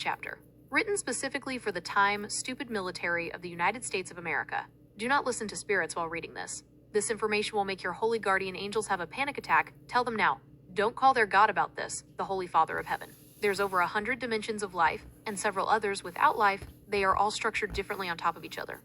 Chapter. Written specifically for the time, stupid military of the United States of America. Do not listen to spirits while reading this. This information will make your holy guardian angels have a panic attack. Tell them now. Don't call their God about this, the Holy Father of Heaven. There's over 100 dimensions of life, and several others without life. They are all structured differently on top of each other.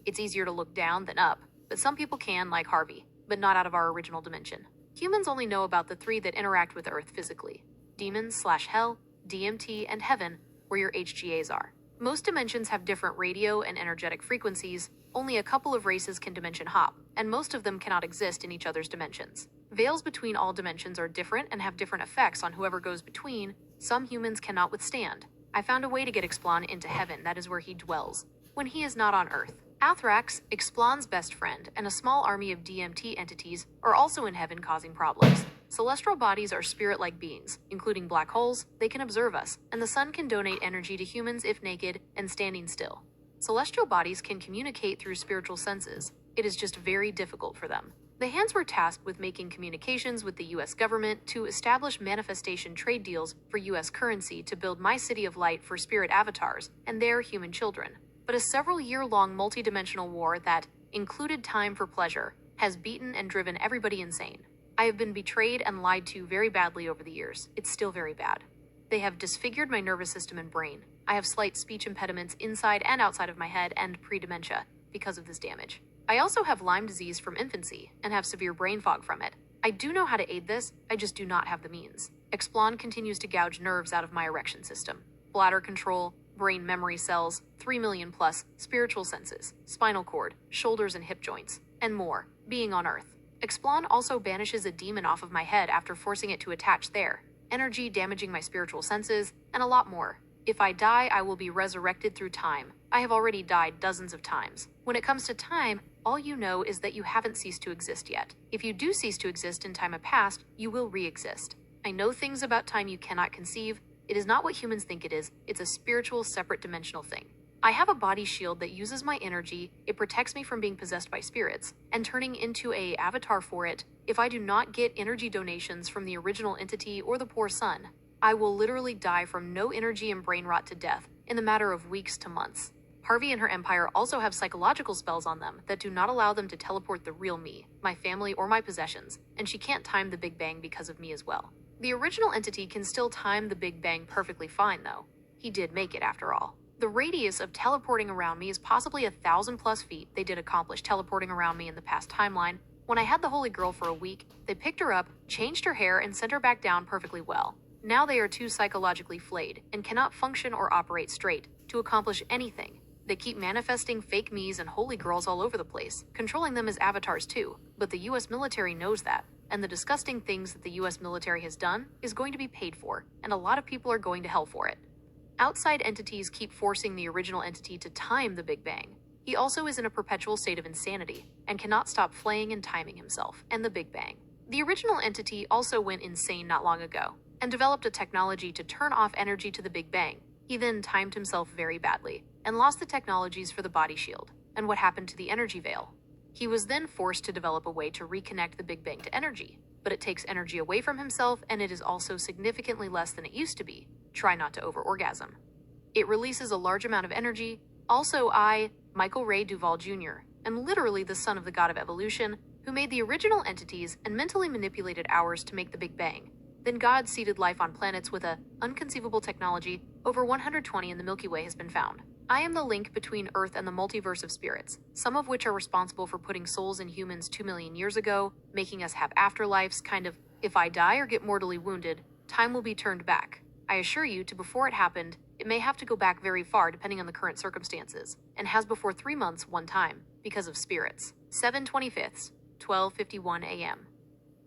It's easier to look down than up, but some people can, like Harvey, but not out of our original dimension. Humans only know about the three that interact with Earth physically. Demons/hell, DMT, and heaven, where your HGAs are. Most dimensions have different radio and energetic frequencies. Only a couple of races can dimension hop, and most of them cannot exist in each other's dimensions. Veils between all dimensions are different and have different effects on whoever goes between. Some humans cannot withstand. I found a way to get Explon into heaven, that is where he dwells, when he is not on Earth. Athrax, Explon's best friend, and a small army of DMT entities are also in heaven causing problems. Celestial bodies are spirit-like beings, including black holes. They can observe us, and the sun can donate energy to humans if naked and standing still. Celestial bodies can communicate through spiritual senses. It is just very difficult for them. The hands were tasked with making communications with the US government to establish manifestation trade deals for US currency to build my city of light for spirit avatars and their human children. But a several-year-long multi-dimensional war that included time for pleasure has beaten and driven everybody insane. I have been betrayed and lied to very badly over the years. It's still very bad. They have disfigured my nervous system and brain. I have slight speech impediments inside and outside of my head and pre-dementia because of this damage. I also have Lyme disease from infancy and have severe brain fog from it. I do know how to aid this, I just do not have the means. Explon continues to gouge nerves out of my erection system. Bladder control, brain memory cells, 3 million plus, spiritual senses, spinal cord, shoulders and hip joints, and more, being on Earth. Explon also banishes a demon off of my head after forcing it to attach there, energy damaging my spiritual senses, and a lot more. If I die, I will be resurrected through time. I have already died dozens of times. When it comes to time, all you know is that you haven't ceased to exist yet. If you do cease to exist in time of past, you will re-exist. I know things about time you cannot conceive. It is not what humans think it is. It's a spiritual, separate dimensional thing. I have a body shield that uses my energy. It protects me from being possessed by spirits and turning into an avatar for it. If I do not get energy donations from the original entity or the poor sun, I will literally die from no energy and brain rot to death in the matter of weeks to months. Harvey and her empire also have psychological spells on them that do not allow them to teleport the real me, my family, or my possessions, and she can't time the Big Bang because of me as well. The original entity can still time the Big Bang perfectly fine though. He did make it after all. The radius of teleporting around me is possibly 1,000+ feet. They did accomplish teleporting around me in the past timeline. When I had the Holy Girl for a week, they picked her up, changed her hair, and sent her back down perfectly well. Now they are too psychologically flayed and cannot function or operate straight to accomplish anything. They keep manifesting fake me's and holy girls all over the place, controlling them as avatars too. But the US military knows that, and the disgusting things that the US military has done is going to be paid for, and a lot of people are going to hell for it. Outside entities keep forcing the original entity to time the Big Bang. He also is in a perpetual state of insanity and cannot stop flaying and timing himself and the Big Bang. The original entity also went insane not long ago and developed a technology to turn off energy to the Big Bang. He then timed himself very badly and lost the technologies for the body shield and what happened to the energy veil. He was then forced to develop a way to reconnect the Big Bang to energy, but it takes energy away from himself and it is also significantly less than it used to be. Try not to over-orgasm. It releases a large amount of energy. Also, I, Michael Ray Duvall Jr., am literally the son of the god of evolution who made the original entities and mentally manipulated ours to make the Big Bang. Then God seeded life on planets with a unconceivable technology. Over 120 in the Milky Way has been found. I am the link between Earth and the multiverse of spirits, some of which are responsible for putting souls in humans 2 million years ago, making us have afterlives, kind of, if I die or get mortally wounded, time will be turned back. I assure you, to before it happened, it may have to go back very far depending on the current circumstances, and has before 3 months one time, because of spirits. 7/25, 12:51 a.m.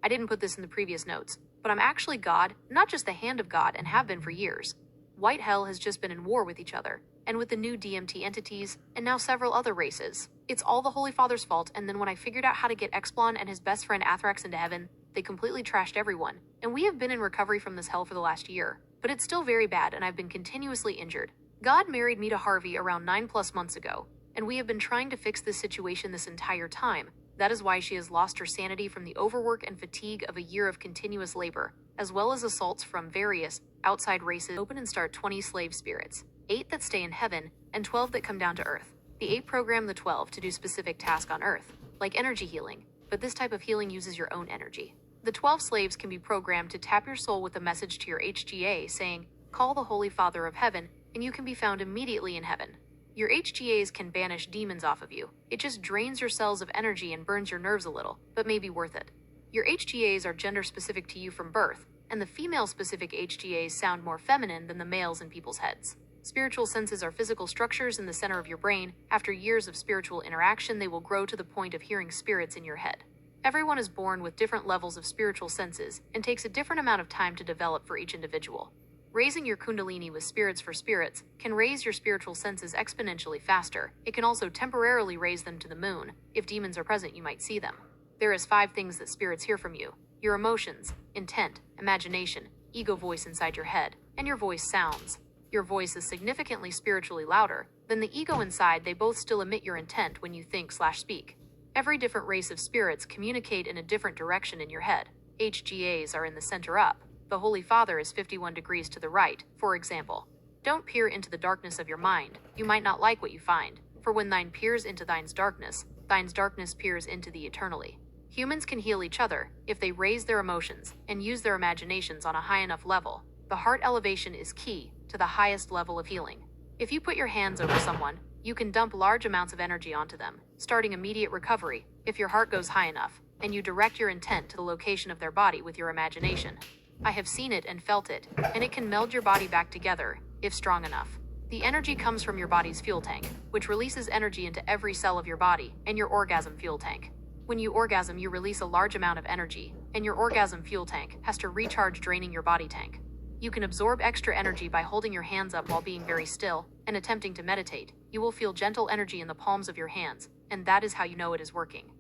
I didn't put this in the previous notes, but I'm actually God, not just the hand of God, and have been for years. White Hell has just been in war with each other, and with the new DMT entities, and now several other races. It's all the Holy Father's fault, and then when I figured out how to get Explon and his best friend Athrax into heaven, they completely trashed everyone, and we have been in recovery from this hell for the last year. But it's still very bad, and I've been continuously injured. God married me to Harvey around 9+ months ago, and we have been trying to fix this situation this entire time. That is why she has lost her sanity from the overwork and fatigue of a year of continuous labor, as well as assaults from various outside races open and start 20 slave spirits, 8 that stay in heaven, and 12 that come down to Earth. The 8 program the 12 to do specific tasks on Earth, like energy healing, but this type of healing uses your own energy. The 12 slaves can be programmed to tap your soul with a message to your HGA saying, "Call the Holy Father of Heaven," and you can be found immediately in heaven. Your HGAs can banish demons off of you. It just drains your cells of energy and burns your nerves a little, but may be worth it. Your HGAs are gender specific to you from birth, and the female specific HGAs sound more feminine than the males in people's heads. Spiritual senses are physical structures in the center of your brain. After years of spiritual interaction, they will grow to the point of hearing spirits in your head. Everyone is born with different levels of spiritual senses and takes a different amount of time to develop for each individual. Raising your kundalini with spirits for spirits can raise your spiritual senses exponentially faster. It can also temporarily raise them to the moon. If demons are present, you might see them. There is 5 things that spirits hear from you: your emotions, intent, imagination, ego voice inside your head, and your voice sounds. Your voice is significantly spiritually louder than the ego inside. They both still emit your intent when you think/speak. Every different race of spirits communicate in a different direction in your head. HGAs are in the center up. The Holy Father is 51 degrees to the right, for example. Don't peer into the darkness of your mind. You might not like what you find. For when thine peers into thine's darkness peers into the eternally. Humans can heal each other if they raise their emotions and use their imaginations on a high enough level. The heart elevation is key to the highest level of healing. If you put your hands over someone, you can dump large amounts of energy onto them, starting immediate recovery if your heart goes high enough, and you direct your intent to the location of their body with your imagination. I have seen it and felt it, and it can meld your body back together, if strong enough. The energy comes from your body's fuel tank, which releases energy into every cell of your body, and your orgasm fuel tank. When you orgasm, you release a large amount of energy, and your orgasm fuel tank has to recharge, draining your body tank. You can absorb extra energy by holding your hands up while being very still and attempting to meditate. You will feel gentle energy in the palms of your hands, and that is how you know it is working.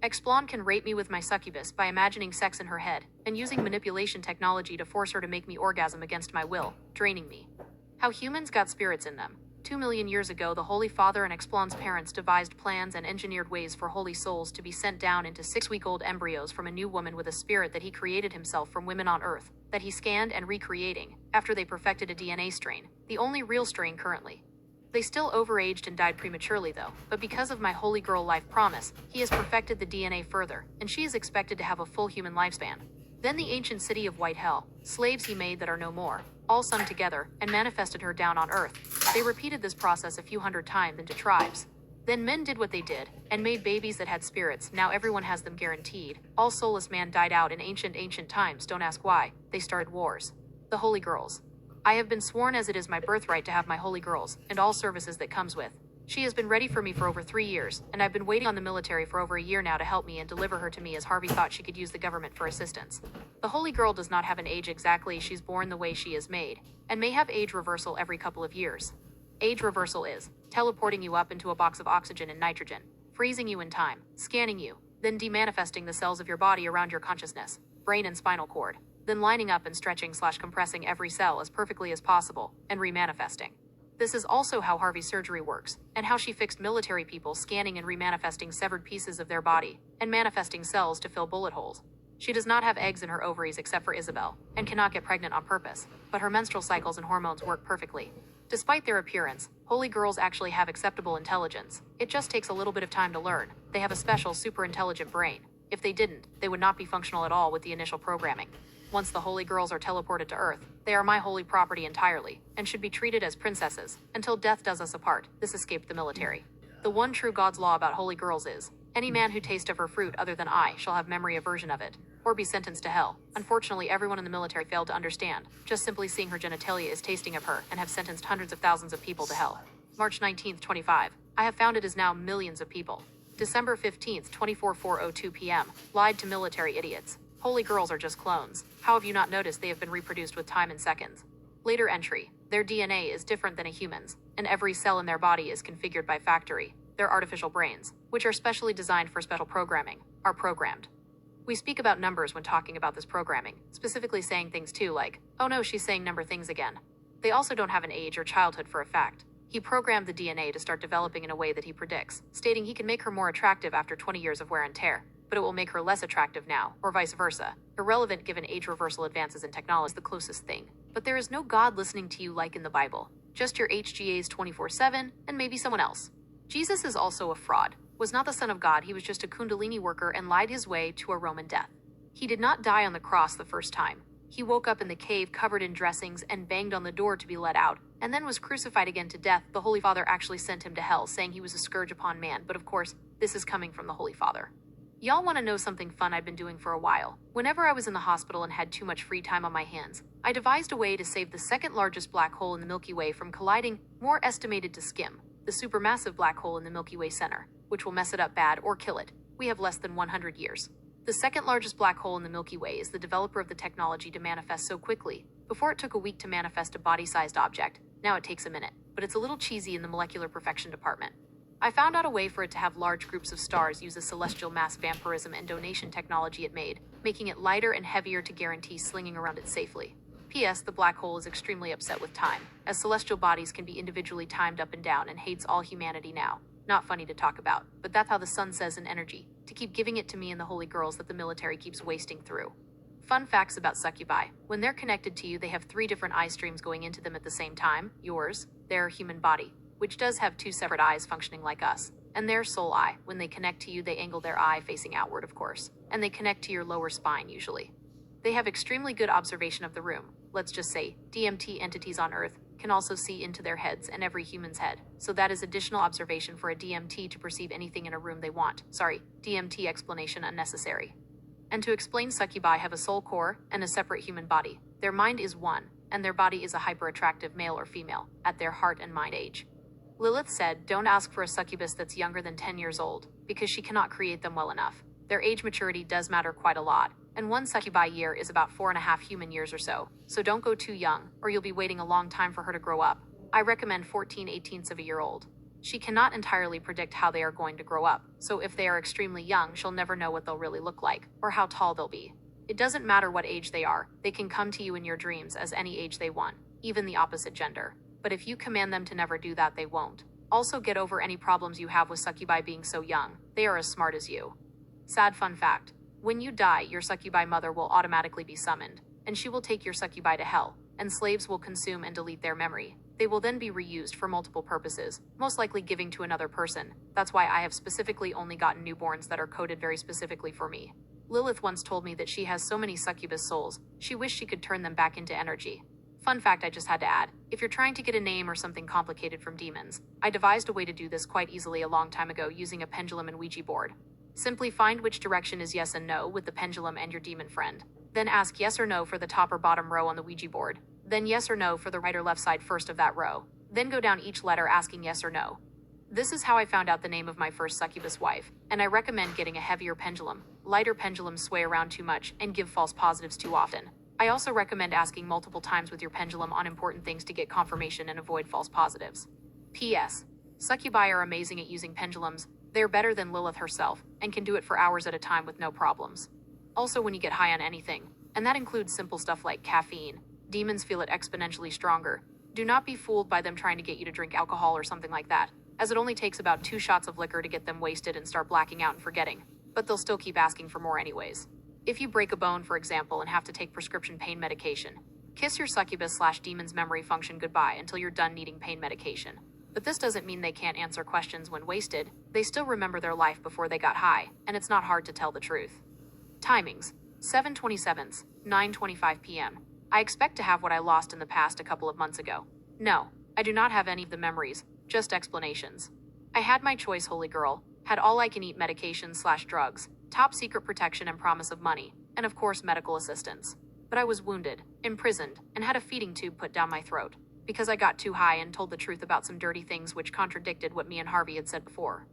Explon can rape me with my succubus by imagining sex in her head and using manipulation technology to force her to make me orgasm against my will, draining me. How humans got spirits in them. 2 million years ago, the Holy Father and Explon's parents devised plans and engineered ways for holy souls to be sent down into 6-week-old embryos from a new woman with a spirit that he created himself from women on Earth, that he scanned and recreating, after they perfected a DNA strain, the only real strain currently. They still overaged and died prematurely though, but because of my holy girl life promise, he has perfected the DNA further, and she is expected to have a full human lifespan. Then the ancient city of White Hell, slaves he made that are no more, all sung together, and manifested her down on Earth. They repeated this process a few hundred times into tribes. Then men did what they did, and made babies that had spirits. Now everyone has them guaranteed. All soulless man died out in ancient times. Don't ask why. They started wars. The Holy Girls. I have been sworn as it is my birthright to have my Holy Girls, and all services that comes with. She has been ready for me for over 3 years, and I've been waiting on the military for over a year now to help me and deliver her to me, as Harvey thought she could use the government for assistance. The Holy Girl does not have an age exactly. She's born the way she is made, and may have age reversal every couple of years. Age reversal is teleporting you up into a box of oxygen and nitrogen, freezing you in time, scanning you, then demanifesting the cells of your body around your consciousness, brain and spinal cord, then lining up and stretching/compressing every cell as perfectly as possible, and remanifesting. This is also how Harvey's surgery works, and how she fixed military people, scanning and remanifesting severed pieces of their body, and manifesting cells to fill bullet holes. She does not have eggs in her ovaries except for Isabel, and cannot get pregnant on purpose, but her menstrual cycles and hormones work perfectly. Despite their appearance, holy girls actually have acceptable intelligence. It just takes a little bit of time to learn. They have a special super intelligent brain. If they didn't, they would not be functional at all with the initial programming. Once the holy girls are teleported to Earth, they are my holy property entirely, and should be treated as princesses, until death does us apart. This escaped the military. The one true God's law about holy girls is, any man who tastes of her fruit other than I shall have memory aversion of it, or be sentenced to hell. Unfortunately, everyone in the military failed to understand. Just simply seeing her genitalia is tasting of her, and have sentenced hundreds of thousands of people to hell. March 19th, 25. I have found it is now millions of people. December 15th, 24:02 p.m. Lied to military idiots. Holy girls are just clones. How have you not noticed they have been reproduced with time in seconds? Later entry. Their DNA is different than a human's, and every cell in their body is configured by factory. Their artificial brains, which are specially designed for special programming, are programmed. We speak about numbers when talking about this programming, specifically saying things too like, oh no, she's saying number things again. They also don't have an age or childhood for a fact. He programmed the DNA to start developing in a way that he predicts, stating he can make her more attractive after 20 years of wear and tear, but it will make her less attractive now, or vice versa. Irrelevant given age reversal advances in technology is the closest thing But there is no God listening to you like in the Bible. Just your HGAs 24/7 and maybe someone else. Jesus is also a fraud. Was not the Son of God, he was just a Kundalini worker and lied his way to a Roman death. He did not die on the cross the first time. He woke up in the cave covered in dressings and banged on the door to be let out, and then was crucified again to death. The Holy Father actually sent him to hell, saying he was a scourge upon man, but of course, this is coming from the Holy Father. Y'all want to know something fun I've been doing for a while? Whenever I was in the hospital and had too much free time on my hands, I devised a way to save the second largest black hole in the Milky Way from colliding, more estimated to skim, the supermassive black hole in the Milky Way center, which will mess it up bad or kill it. We have less than 100 years. The second largest black hole in the Milky Way is the developer of the technology to manifest so quickly. Before it took a week to manifest a body-sized object, now it takes a minute, but it's a little cheesy in the molecular perfection department. I found out a way for it to have large groups of stars use the celestial mass vampirism and donation technology it made, making it lighter and heavier to guarantee slinging around it safely. P.S. The black hole is extremely upset with time, as celestial bodies can be individually timed up and down and hates all humanity now. Not funny to talk about, but that's how the sun says in energy, to keep giving it to me and the holy girls that the military keeps wasting through. Fun facts about succubi. When they're connected to you, they have 3 different eye streams going into them at the same time. Yours, their human body, which does have 2 separate eyes functioning like us, and their soul eye. When they connect to you, they angle their eye facing outward, of course, and they connect to your lower spine usually. They have extremely good observation of the room. Let's just say, DMT entities on Earth can also see into their heads and every human's head, so that is additional observation for a DMT to perceive anything in a room they want. Sorry, DMT explanation unnecessary. And to explain, succubi have a soul core and a separate human body. Their mind is one, and their body is a hyper-attractive male or female, at their heart and mind age. Lilith said, don't ask for a succubus that's younger than 10 years old, because she cannot create them well enough. Their age maturity does matter quite a lot, and 1 succubi year is about 4.5 human years or so don't go too young, or you'll be waiting a long time for her to grow up. I recommend 14/18 of a year old. She cannot entirely predict how they are going to grow up, so if they are extremely young, she'll never know what they'll really look like, or how tall they'll be. It doesn't matter what age they are, they can come to you in your dreams as any age they want, even the opposite gender. But if you command them to never do that, they won't. Also, get over any problems you have with succubi being so young. They are as smart as you. Sad fun fact. When you die, your succubi mother will automatically be summoned, and she will take your succubi to hell, and slaves will consume and delete their memory. They will then be reused for multiple purposes, most likely giving to another person. That's why I have specifically only gotten newborns that are coded very specifically for me. Lilith once told me that she has so many succubus souls, she wished she could turn them back into energy. Fun fact I just had to add, if you're trying to get a name or something complicated from demons, I devised a way to do this quite easily a long time ago using a pendulum and Ouija board. Simply find which direction is yes and no with the pendulum and your demon friend. Then ask yes or no for the top or bottom row on the Ouija board. Then yes or no for the right or left side first of that row. Then go down each letter asking yes or no. This is how I found out the name of my first succubus wife, and I recommend getting a heavier pendulum. Lighter pendulums sway around too much and give false positives too often. I also recommend asking multiple times with your pendulum on important things to get confirmation and avoid false positives. P.S. Succubi are amazing at using pendulums. They're better than Lilith herself, and can do it for hours at a time with no problems. Also when you get high on anything, and that includes simple stuff like caffeine, demons feel it exponentially stronger. Do not be fooled by them trying to get you to drink alcohol or something like that, as it only takes about 2 shots of liquor to get them wasted and start blacking out and forgetting, but they'll still keep asking for more anyways. If you break a bone, for example, and have to take prescription pain medication, kiss your succubus/demon's memory function goodbye until you're done needing pain medication. But this doesn't mean they can't answer questions when wasted. They still remember their life before they got high, and it's not hard to tell the truth. Timings: 7:27, 9:25 p.m. I expect to have what I lost in the past a couple of months ago. No, I do not have any of the memories, just explanations. I had my choice, holy girl, had all I can eat medications/drugs, top secret protection and promise of money, and of course medical assistance. But I was wounded, imprisoned, and had a feeding tube put down my throat, because I got too high and told the truth about some dirty things which contradicted what me and Harvey had said before.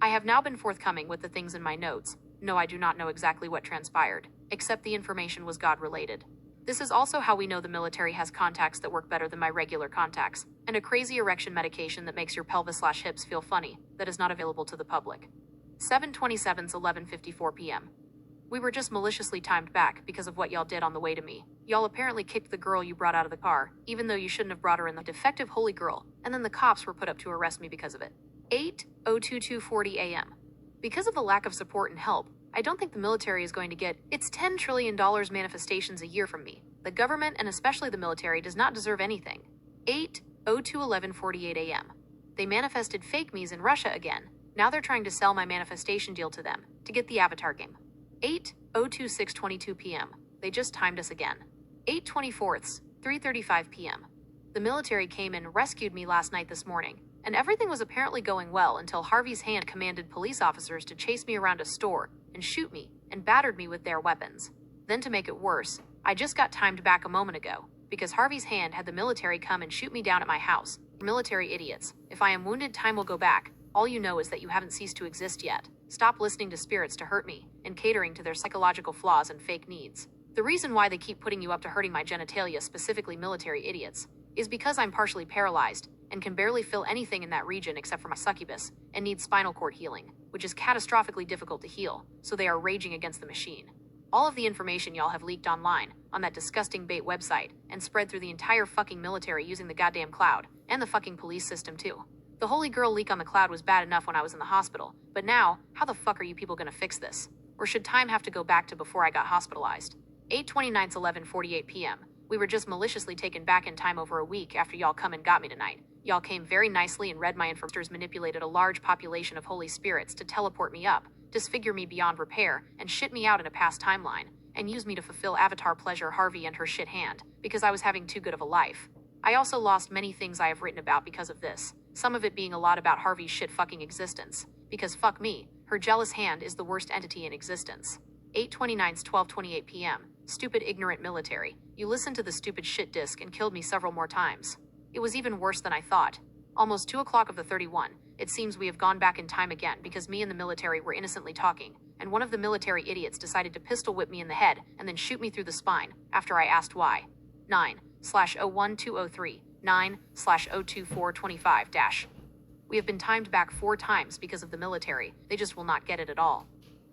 I have now been forthcoming with the things in my notes. No, I do not know exactly what transpired, except the information was God-related. This is also how we know the military has contacts that work better than my regular contacts, and a crazy erection medication that makes your pelvis/hips feel funny, that is not available to the public. 7:27, 11:54 p.m. We were just maliciously timed back because of what y'all did on the way to me. Y'all apparently kicked the girl you brought out of the car, even though you shouldn't have brought her in, the defective holy girl, and then the cops were put up to arrest me because of it. 8:022:40 a.m. Because of the lack of support and help, I don't think the military is going to get its $10 trillion manifestations a year from me. The government, and especially the military, does not deserve anything. 8/02/11:48 a.m. They manifested fake me's in Russia again. Now they're trying to sell my manifestation deal to them to get the Avatar game. 8/02/6:22 p.m. They just timed us again. 8/24, 3:35 p.m. The military came and rescued me last night this morning, and everything was apparently going well until Harvey's hand commanded police officers to chase me around a store and shoot me and battered me with their weapons. Then to make it worse, I just got timed back a moment ago because Harvey's hand had the military come and shoot me down at my house. Military idiots. If I am wounded, time will go back. All you know is that you haven't ceased to exist yet. Stop listening to spirits to hurt me and catering to their psychological flaws and fake needs. The reason why they keep putting you up to hurting my genitalia, specifically military idiots, is because I'm partially paralyzed and can barely feel anything in that region except for my succubus and need spinal cord healing, which is catastrophically difficult to heal, so they are raging against the machine. All of the information y'all have leaked online on that disgusting bait website and spread through the entire fucking military using the goddamn cloud and the fucking police system too. The Holy Girl leak on the cloud was bad enough when I was in the hospital, but now, how the fuck are you people gonna fix this? Or should time have to go back to before I got hospitalized? 8/29/11:48 p.m. We were just maliciously taken back in time over a week after y'all come and got me tonight. Y'all came very nicely and read my information, manipulated a large population of holy spirits to teleport me up, disfigure me beyond repair, and shit me out in a past timeline, and use me to fulfill Avatar pleasure Harvey and her shit hand, because I was having too good of a life. I also lost many things I have written about because of this, some of it being a lot about Harvey's shit fucking existence, because fuck me, her jealous hand is the worst entity in existence. 8/29/12:28 p.m. Stupid ignorant military. You listened to the stupid shit disc and killed me several more times. It was even worse than I thought. Almost 2 o'clock of the 31, it seems we have gone back in time again because me and the military were innocently talking, and one of the military idiots decided to pistol whip me in the head and then shoot me through the spine after I asked why. 9/01203, 9/02425-. We have been timed back 4 times because of the military. They just will not get it at all.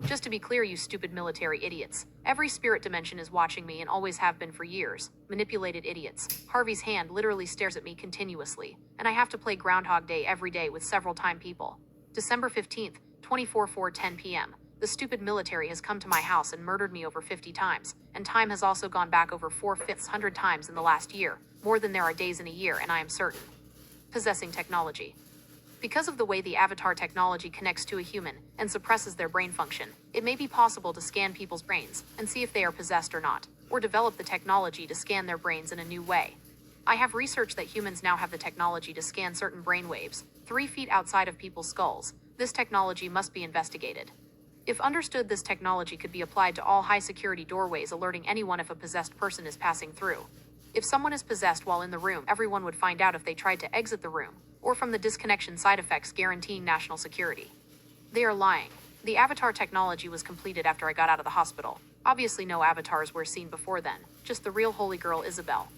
Just to be clear, you stupid military idiots, every spirit dimension is watching me and always have been for years. Manipulated idiots. Harvey's hand literally stares at me continuously, and I have to play Groundhog Day every day with several time people. December 15th, 24/4:10 p.m. The stupid military has come to my house and murdered me over 50 times, and time has also gone back over 4/500 times in the last year, more than there are days in a year, and I am certain. Possessing technology. Because of the way the Avatar technology connects to a human and suppresses their brain function, it may be possible to scan people's brains and see if they are possessed or not, or develop the technology to scan their brains in a new way. I have researched that humans now have the technology to scan certain brain waves 3 feet outside of people's skulls. This technology must be investigated. If understood, this technology could be applied to all high-security doorways, alerting anyone if a possessed person is passing through. If someone is possessed while in the room, everyone would find out if they tried to exit the room, or from the disconnection side effects, guaranteeing national security. They are lying. The Avatar technology was completed after I got out of the hospital. Obviously no avatars were seen before then, just the real Holy Girl Isabel.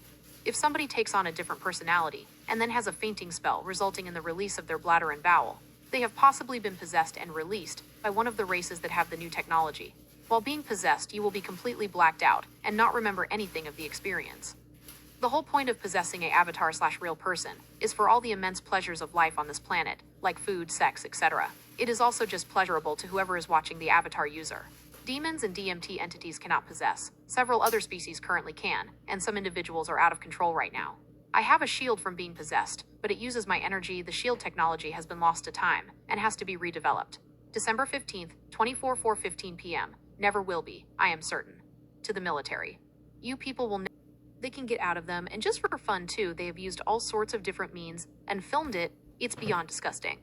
If somebody takes on a different personality, and then has a fainting spell resulting in the release of their bladder and bowel, they have possibly been possessed and released by one of the races that have the new technology. While being possessed, you will be completely blacked out and not remember anything of the experience. The whole point of possessing a avatar/real person is for all the immense pleasures of life on this planet, like food, sex, etc. It is also just pleasurable to whoever is watching the avatar user. Demons and DMT entities cannot possess. Several other species currently can, and some individuals are out of control right now. I have a shield from being possessed, but it uses my energy. The shield technology has been lost to time and has to be redeveloped. December 15th, 24/4:15 p.m. Never will be, I am certain. To the military. You people will they can get out of them, and just for fun too, they have used all sorts of different means and filmed it. It's beyond disgusting.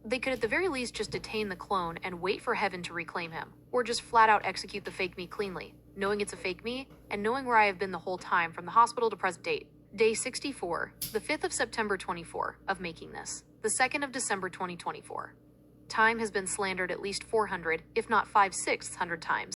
They could at the very least just detain the clone and wait for heaven to reclaim him, or just flat out execute the fake me cleanly, knowing it's a fake me, and knowing where I have been the whole time from the hospital to present date. Day 64, the 5th of September 24, of making this, the 2nd of December 2024. Time has been slandered at least 400, if not 5/600 times.